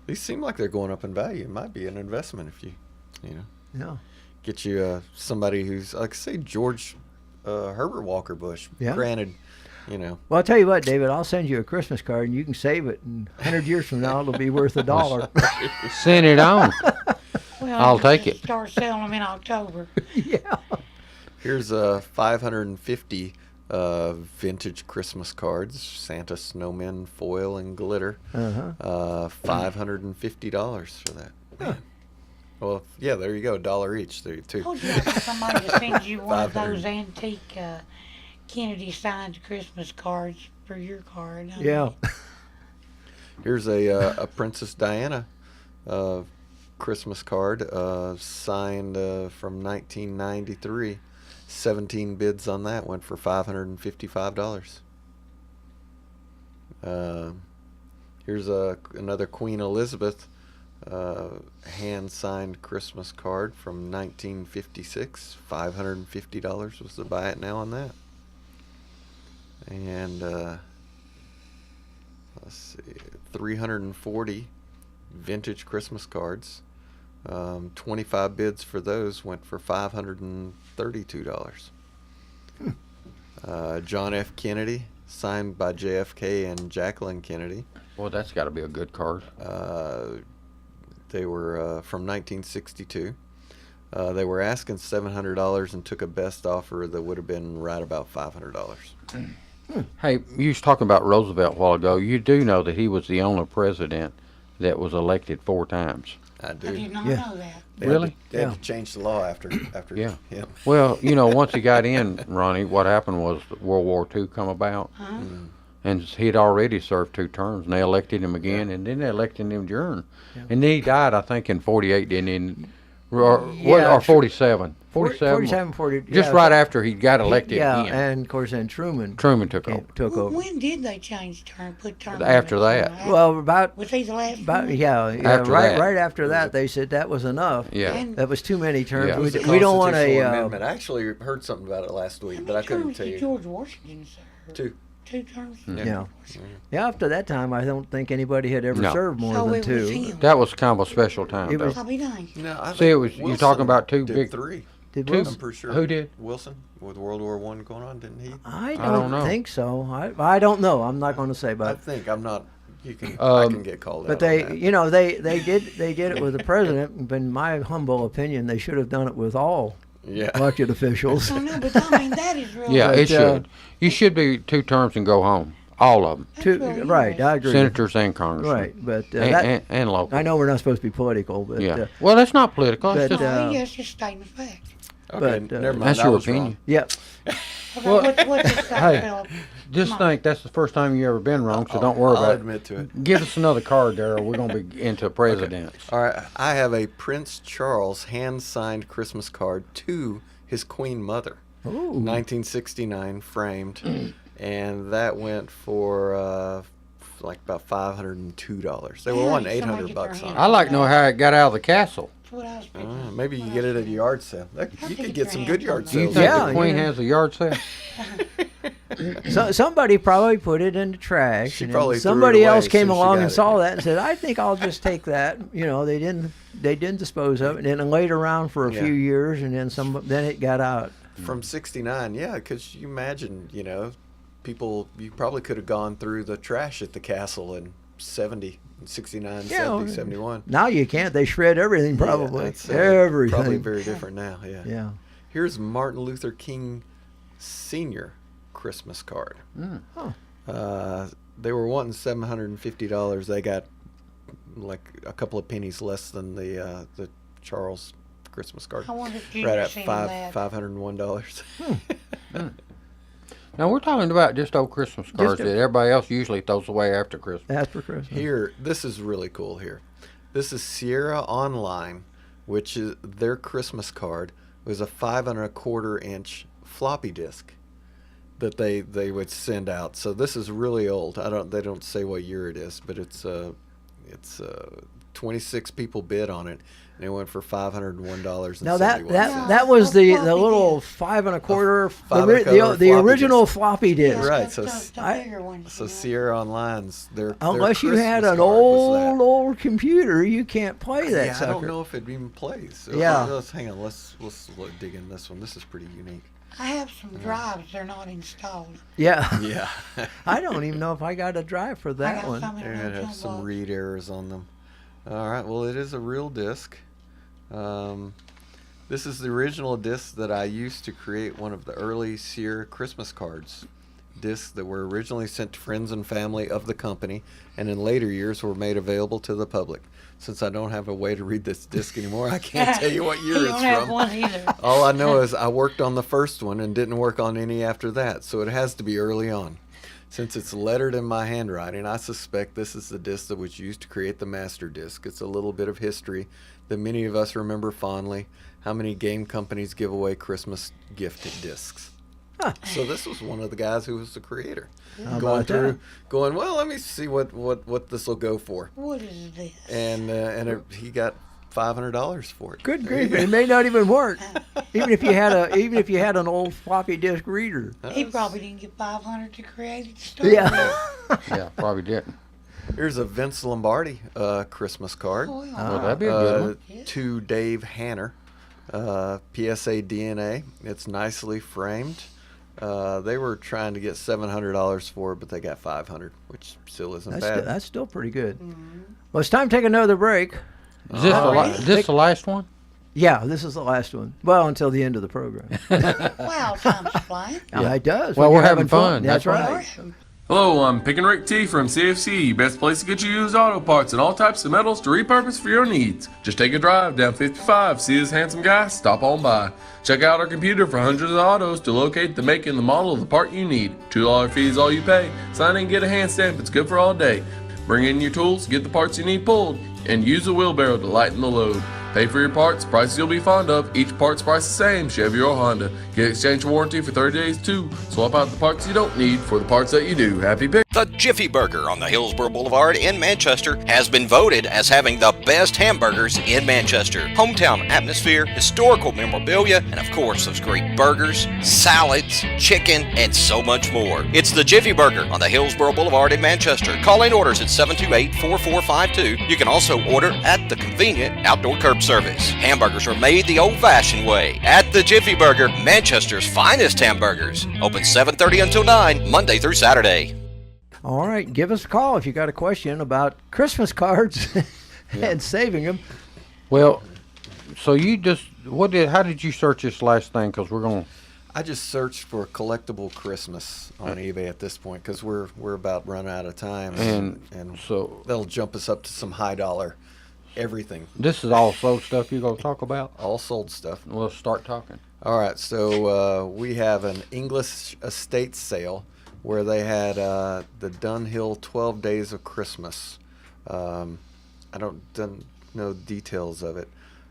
These seem like they're going up in value. It might be an investment if you know, Yeah. get you somebody who's like, say, George Herbert Walker Bush. Yeah. Granted, you know. Well, I'll tell you what, David. I'll send you a Christmas card, and you can save it. And 100 years from now, it'll be worth $1. Send it on. Well, I'll just take it. Start selling them in October. Yeah. Here's a 550 Vintage Christmas cards, Santa snowmen, foil and glitter. $550 for that. Man. Well, yeah, there you go, $1 each. There too. Would you like somebody to send you one of 500. those antique Kennedy signed Christmas cards for your card? I mean, Yeah. Here's a Princess Diana Christmas card signed from 1993. 17 bids on that went for $555. Here's another Queen Elizabeth hand-signed Christmas card from 1956. $550 was the buy it now on that. And let's see, 340 vintage Christmas cards. 25 bids for those went for $532. John F. Kennedy, signed by JFK and Jacqueline Kennedy. Well, that's got to be a good card. They were from 1962. They were asking $700 and took a best offer that would have been right about $500. Hey, you was talking about Roosevelt a while ago. You do know that he was the only president that was elected 4 times. I I do. did not Yeah. know that. They Really? Had to, they had Yeah. to change the law after Yeah. him. Well, you know, once he got in, Ronnie, what happened was World War II come about, Huh? and he'd already served 2 terms, and they elected him again, and then they elected him during. Yeah. And then he died, I think, in 48, didn't he? Or, Yeah, or 47. 47. 47, 40. Just yeah, right after he got elected Yeah, again. and of course then Truman Truman took over. took over. When did they change term? Put term After limits that. on? Well, about Was he the last about one? yeah, After that. right after that they said that was enough. Yeah. And That was too many terms. Yeah. It was a We don't want constitutional a amendment. I actually heard something about it last how week, many but I couldn't terms tell did you. George Washington serve? 2. 2 terms? yeah. Yeah, after that time I don't think anybody had ever No. served more So than it was 2. him. That was kind of a special time, It though. was- I'll be dang. No, I See, think it was- you're Wilson talking about 2 did big- 3. Did Two- Wilson? I'm pretty sure. Who did? Wilson with World War I going on, didn't he? I don't don't know. think so. I don't know. I'm not going to say, I but think I'm not. You can. I can get called but out. on they that. you know they did it with the president. But in my humble opinion, they should have done it with all Yeah. elected officials. I know, but I mean, that is really. Yeah, But, it should. You should be 2 terms and go home. All of them. That's Two, really right, interesting. I agree. Senators and congressmen. Right, but And local. I know we're not supposed to be political, but Yeah. Well, that's not political. It's but, just, No, uh, yes, just stating the fact. Okay, but, never mind. that's I your was wrong. opinion. yeah. Okay, Well, what's this hey, Philip? Just Come on. think that's the first time you ever been wrong, so don't worry I'll about admit to it. it. Give us another card, Daryl. We're going to be into presidents. All right, I have a Prince Charles hand-signed Christmas card to his Queen Mother, Ooh. 1969, framed, and that went for like about $502. They were Yeah, wanting somebody $800 get their on hand- it. I like to know how it got out of the castle. That's what I was thinking. Maybe you can get it at a yard sale. You could get some good yard Do you sales. think Yeah, the Queen yeah. has a yard sale? So somebody probably put it in the trash, She and probably then threw it somebody away else as came soon as she along got and it. saw that and said, "I think I'll just take that." You know, they didn't dispose of it, and then it laid around for a Yeah. few years, and then it got out. From 69, yeah, because you imagine, people, you probably could have gone through the trash at the castle in 70, 69, Yeah, 70, 71. Now you can't. They shred everything probably. Yeah, that's, Everything. Probably very different now, yeah. yeah. Here's Martin Luther King Sr. Christmas card. They were wanting $750. They got like a couple of pennies less than the Charles Christmas card. I wonder if Right Junior at seen that. $501. Now, we're talking about just old Christmas cards a- that everybody else usually throws away after Christmas. After Christmas. Here, this is really cool here. This is Sierra Online, which is their Christmas card was a 5 1/4 inch floppy disk that they would send out. So this is really old. They don't say what year it is, but it's 26 people bid on it, and it went for $501. Now that Yeah, that was a the floppy little disk. 5 1/4, five the, and a quarter the floppy original disk. floppy disk. Right, so the bigger ones, So you know. Sierra Online's their Unless you Christmas had an card was that. old computer, you can't play that Yeah, sucker. I don't know if it even plays. Yeah. Hang on. Let's dig in this one. This is pretty unique. I have some drives. They're not installed. Yeah. Yeah. I don't even know if I got a drive for I that got one. some in They're my gonna have junk some box. read errors on them. All right. Well, it is a real disc. This is the original disc that I used to create one of the early Sear Christmas cards. Discs that were originally sent to friends and family of the company, and in later years were made available to the public. Since I don't have a way to read this disc anymore, I can't tell you what year You it's don't have from. one either. All I know is I worked on the first one and didn't work on any after that, so it has to be early on. Since it's lettered in my handwriting, I suspect this is the disc that was used to create the master disc. It's a little bit of history that many of us remember fondly. How many game companies give away Christmas gift discs? So this was one of the guys who was the creator. How Going about through, that? going, well, let me see what this will go for. What is this? And he got $500 for it. Good There you grief! go. It may not even work, even if you had an old floppy disk reader. He probably didn't get 500 to create it. to start Yeah. Yeah, probably didn't. Here's a Vince Lombardi Christmas card. with. Oh, Well, that'd be a good one. Yeah. To Dave Hanner, PSA DNA. It's nicely framed. They were trying to get $700 for it, but they got $500, which still isn't bad. That's still pretty good. Well, it's time to take another break. Is this, this the last one? Yeah, this is the last one. Well, until the end of the program. Wow, time's flying. Yeah, it does. Well, when we're you're having fun. That's That's right. Hello, I'm Picking Rick T from CFC, best place to get you used auto parts and all types of metals to repurpose for your needs. Just take a drive down 55, see this handsome guy, stop on by. Check out our computer for hundreds of autos to locate the make and the model of the part you need. $2 fee is all you pay. Sign in and get a hand stamp, it's good for all day. Bring in your tools, get the parts you need pulled, and use a wheelbarrow to lighten the load. Pay for your parts, prices you'll be fond of. Each part's price the same, Chevy or Honda. Get exchange warranty for 30 days too. Swap out the parts you don't need for the parts that you do. Happy pick. The Jiffy Burger on the Hillsborough Boulevard in Manchester has been voted as having the best hamburgers in Manchester. Hometown atmosphere, historical memorabilia, and of course those great burgers, salads, chicken, and so much more. It's the Jiffy Burger on the Hillsborough Boulevard in Manchester. Call in orders at 728-4452. You can also order at the convenient outdoor curb service. Hamburgers are made the old-fashioned way at the Jiffy Burger, Manchester's finest hamburgers. Open 7:30 until 9, Monday through Saturday. All right, give us a call if you got a question about Christmas cards and saving them. Well, so you just how did you search this last thing? Because we're going. I just searched for collectible Christmas on eBay at this point because we're about run out of time, And so that'll jump us up to some high dollar everything, this is all sold stuff you're going to talk about. all sold stuff. We'll start talking. All right, so we have an English estate sale where they had the Dunhill 12 Days of Christmas. I don't know details of it,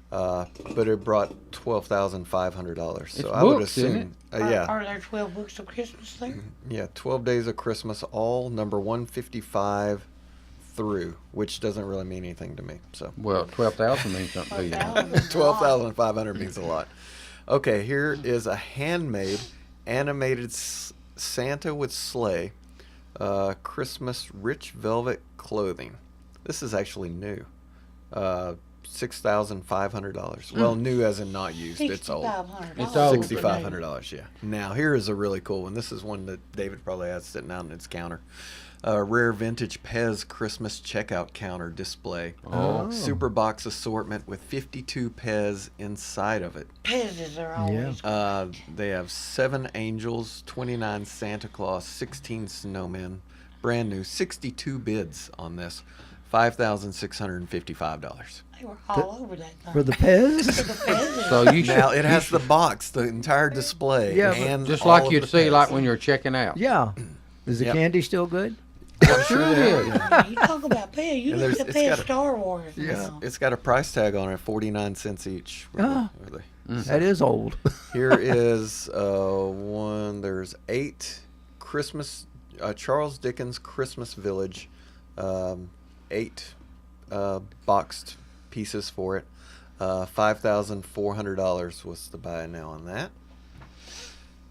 but it brought $12,500. So It's I would books, isn't assume, yeah, Are there 12 books of Christmas there? yeah, 12 Days of Christmas, all number 155 through, which doesn't really mean anything to me. So Well, 12,000 means something to you. 12,500 means a lot. Okay, here is a handmade animated Santa with sleigh, Christmas rich velvet clothing. This is actually new. $6,500. Well, new as in not used. It's old. $6,500. It's old. $6,500. Yeah. Now here is a really cool one. This is one that David probably has sitting out on its counter. Rare vintage Pez Christmas checkout counter display. Oh. Super box assortment with 52 Pez inside of it. Pezzes are always They have 7 angels, 29 Santa Claus, 16 snowmen. Brand new. 62 bids on this. $5,655. They were all over that thing. For the Pez? The Pezzes. So you should, Now it has the box, the entire display, Yeah, but and just all like of you'd the see Pez. like when you're checking out. Yeah. Is the Yep. candy still good? Sure it is. You talk about Pez. You And look at it's Pez got a- Star Wars Yeah, now. it's got a price tag on it, 49 cents each. Ah. Really. That is old. Here is one. There's 8 Christmas Charles Dickens Christmas Village, 8 boxed pieces for it. $5,400 was the buy now on that.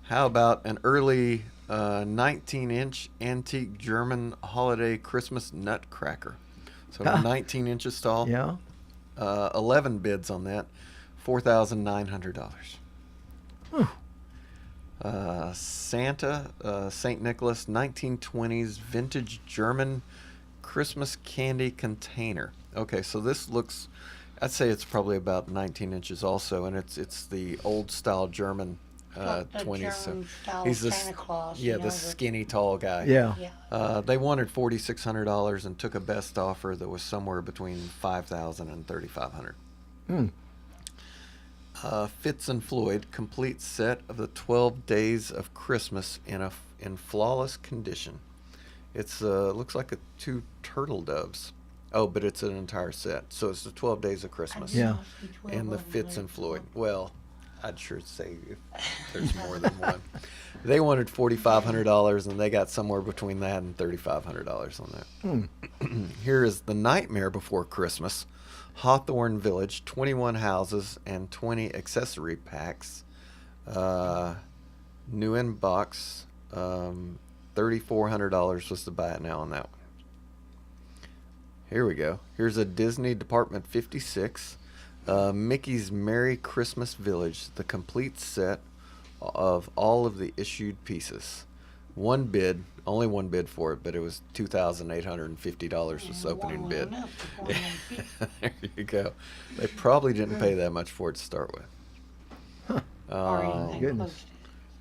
How about an early 19-inch antique German holiday Christmas nutcracker? So 19 inches tall. Yeah. 11 bids on that. $4,900. Santa, St. Nicholas, 1920s vintage German Christmas candy container. Okay, so this looks I'd say it's probably about 19 inches also, and it's the old style German Like the 20s. So German style he's the Santa Claus. yeah, you know, the skinny tall guy. Yeah. Yeah. They wanted $4,600 and took a best offer that was somewhere between $5,000 and $3,500. Fitz and Floyd, complete set of the 12 Days of Christmas in flawless condition. It's looks like 2 turtle doves. Oh, but it's an entire set. So it's the 12 Days of Christmas. Yeah. And the Fitz and Floyd. Well, I'd sure say if there's more than one. They wanted $4,500, and they got somewhere between that and $3,500 on that. Here is The Nightmare Before Christmas, Hawthorne Village, 21 houses and 20 accessory packs. New in box, $3,400 was to buy it now on that one. Here we go. Here's a Disney Department 56. Mickey's Merry Christmas Village, the complete set of all of the issued pieces. Only one bid for it, but it was $2,850 was the opening bid. There you go. They probably didn't pay that much for it to start with. Goodness.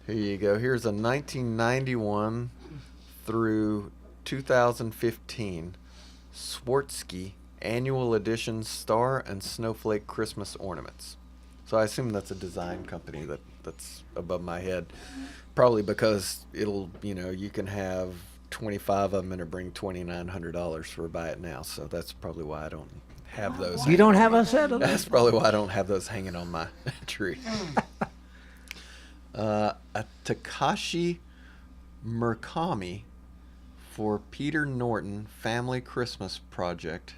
Here you go. Here's a 1991 through 2015 Swarovski Annual Edition Star and Snowflake Christmas Ornaments. So I assume that's a design company that's above my head. Probably because you can have 25 of them and it'll bring $2,900 for a buy it now. So that's probably why I don't have those. You don't have a set of That's those? probably why I don't have those hanging on my tree. A Takashi Murakami for Peter Norton Family Christmas Project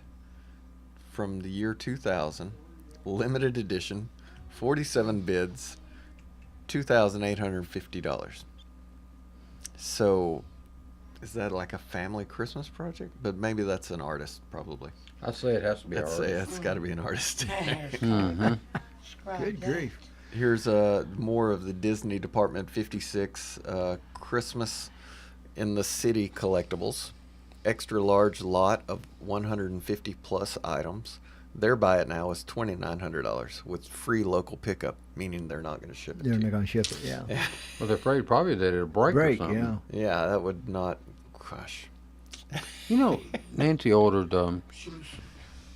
from the year 2000, limited edition, 47 bids, $2,850. So, is that like a family Christmas project? But maybe that's an artist, probably. I'd say it has to be I'd say ours. it's got to be an artist. Good grief. Here's more of the Disney Department 56 Christmas in the City collectibles. Extra large lot of 150 plus items. Their buy it now is $2,900 with free local pickup, meaning they're not going to ship it They're to not you. going to ship it, yeah. Well, they're afraid probably that it'll break or Break, something. yeah. Yeah, that would not. Gosh. You know, Nancy ordered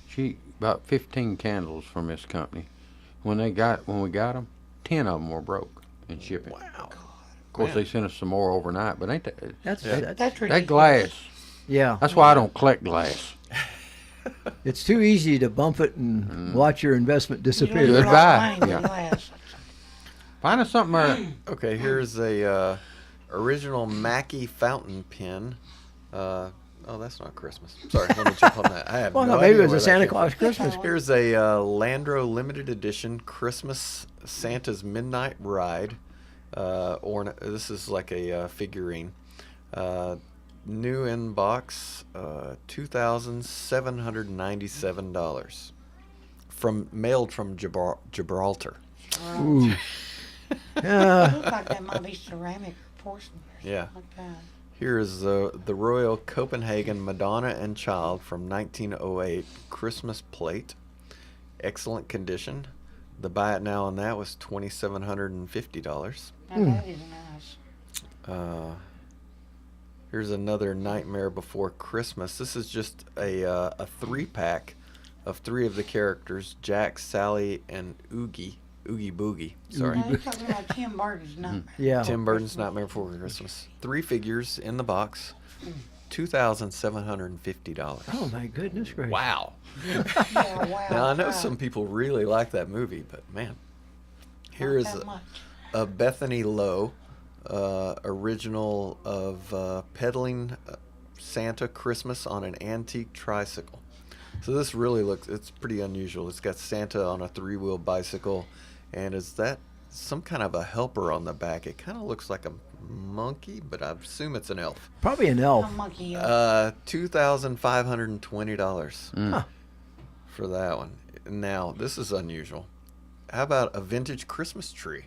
she about 15 candles from this company. When we got them, 10 of them were broke in shipping. Wow. Of course, they sent us some more overnight, but ain't that That's That's that ridiculous. glass? yeah. That's why I don't collect glass. It's too easy to bump it and watch your investment You disappear. lose a lot of Goodbye. money with Yeah. glass. Find us something. Okay, here's a original Mackie fountain pen. Oh, that's not Christmas. Sorry, let me jump on that. I have Well, no no, maybe idea it was where a that Santa came Claus from. Christmas. Here's a Landro limited edition Christmas Santa's Midnight Ride. This is like a figurine. New in box, $2,797 mailed from Gibraltar. Ooh. Yeah. Looks like that might be ceramic or porcelain or something Yeah. like that. Here is the Royal Copenhagen Madonna and Child from 1908 Christmas plate. Excellent condition. The buy it now on that was $2,750. Now that is nice. Here's another Nightmare Before Christmas. This is just a 3-pack of 3 of the characters: Jack, Sally, and Oogie Boogie. Sorry. Now, you're talking about Tim Burton's Nightmare. Yeah. Tim Burton's Nightmare Before Christmas. 3 figures in the box. $2,750. Oh, my goodness gracious. Wow. Yeah, wow. Now I know wow. some people really like that movie, but man, here Not is that much. a Bethany Lowe original of peddling Santa Christmas on an antique tricycle. So this really it's pretty unusual. It's got Santa on a 3-wheel bicycle, and is that some kind of a helper on the back? It kind of looks like a monkey, but I assume it's an elf. Probably an A elf. monkey. $2,520 for that one. Now this is unusual. How about a vintage Christmas tree?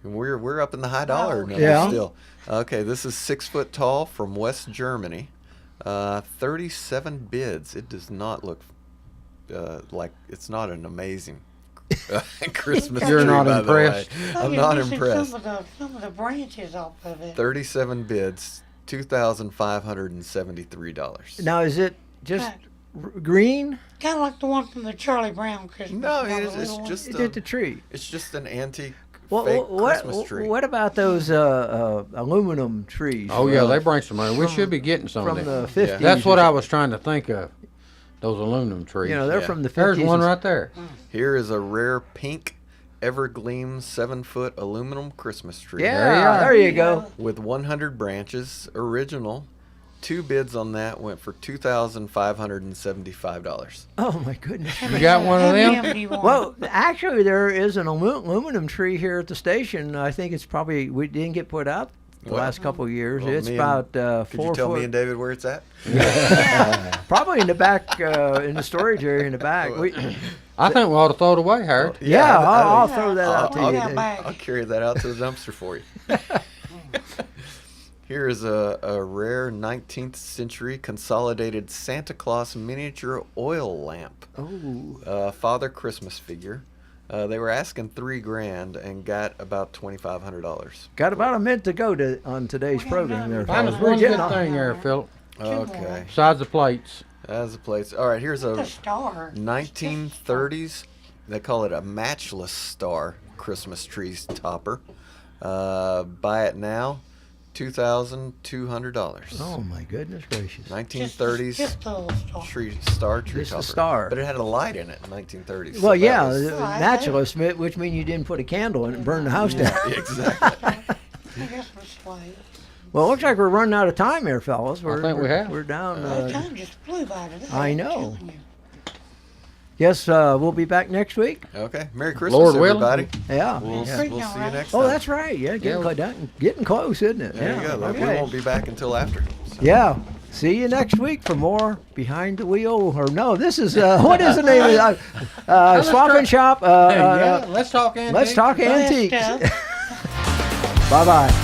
And we're up in the high dollar numbers Yeah. still. Okay, this is 6 foot tall from West Germany. 37 bids. It does not look like it's not an amazing Christmas You're tree. not by the way. impressed? I'm You're not missing impressed. Some of the branches off of it. 37 bids, $2,573. Now, is it just Right. green? Kind of like the one from the Charlie Brown Christmas. No, Carol, it's the little one. just Is it the tree? it's just an antique Well, fake what, Christmas tree. what about those aluminum trees? Oh yeah, they bring some money. We should be getting some from of the them. 50s. That's what I was trying to think of. Those aluminum trees. You know, they're Yeah. from the 50s. There's one and- right there. Here is a rare pink Evergleam 7-foot aluminum Christmas tree. Yeah, there you go. With 100 branches, original. 2 bids on that went for $2,575. Oh my goodness. You got one of How them? many do you want? Well, actually, there is an aluminum tree here at the station. I think it's probably we didn't get put up the Well, last couple of years. well, It's me and- about Could 4 you tell foot. me and David where it's at? Probably in the back, in the storage area in the back. I think we ought to throw it away, Harry. Yeah, I I'll think- throw that out to I'll you. get Dave. back. I'll carry that out to the dumpster for you. Here is a rare 19th century consolidated Santa Claus miniature oil lamp. Oh, Father Christmas figure. They were asking $3,000 and got about $2,500. got about a minute to go on today's program there, Find fellas. us We're one getting good on. thing there, Philip. Okay, Besides the plates. that's the place. All right, here's The a star. 1930s. They call it a matchless star Christmas tree topper. Buy it now, $2,200. Oh my goodness gracious! 1930s Just a little star. tree Just a topper. star. But it had a light in it in 1930s. Well, yeah, that was- naturalist, which means you didn't put a candle in it and burn the house down. exactly. I guess we're slaves. Well, it looks like we're running out of time here, fellas. think we have. We're down. The time just flew by today. I I'm know. telling you. Yes, we'll be back next week. Okay. Merry Christmas, Lord willing. everybody. Yeah. We'll, yeah. we'll see you next Oh, time. that's right. Yeah, getting, Yeah. getting close, isn't it? There yeah. you go. We Okay. won't be back until after. So. Yeah. See you next week for more Behind the Wheel. Or no, this is, what is the name of it? Swap and Shop. yeah, let's talk antiques. Let's talk Best antiques. of. Bye-bye.